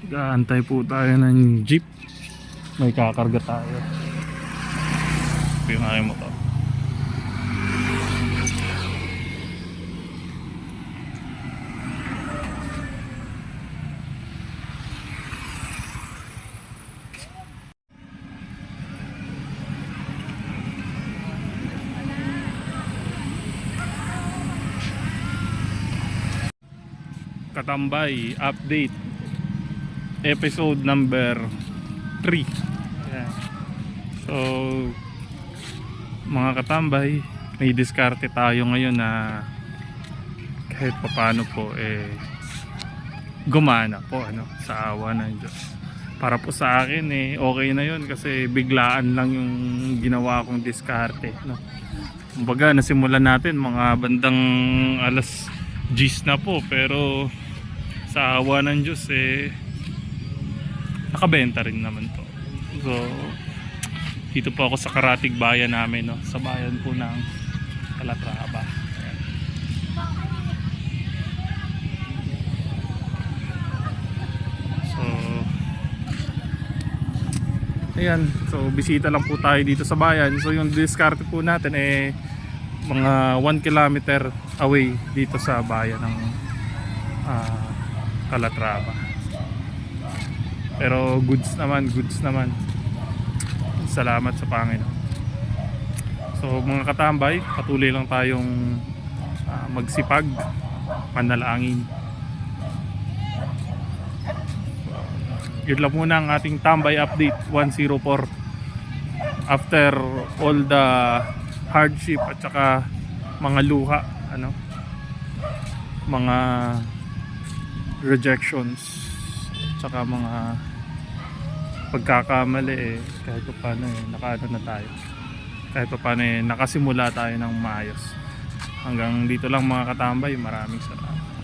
Gaantay po tayo ng jeep. May kakarga tayo. Ito yung aking motor. Katambay update episode number 3. Ayan. So mga katambay, may diskarte tayo ngayon na kahit papano po gumana po sa awa ng Diyos. Para po sa akin okay na yun kasi biglaan lang yung ginawa kong diskarte, no? Kumbaga nasimulan natin mga bandang alas 10 na po, pero sa awa ng Diyos nakabenta rin naman to. So dito po ako sa karatig bayan namin, no? Sa bayan po ng Calatrava. Ayan, so bisita lang po tayo dito sa bayan. So yung diskarte po natin mga 1 kilometer away dito sa bayan ng Calatrava. Pero goods naman. Salamat sa Panginoon. So mga katambay, patuloy lang tayong magsipag, manalangin. Yun lang muna ang ating tambay update 104. After all the hardship at saka mga luha, mga rejections at saka mga pagkakamali, kahit pa paano nakaano na tayo, kahit pa paano nakasimula tayo ng maayos. Hanggang dito lang mga katambay, maraming salamat.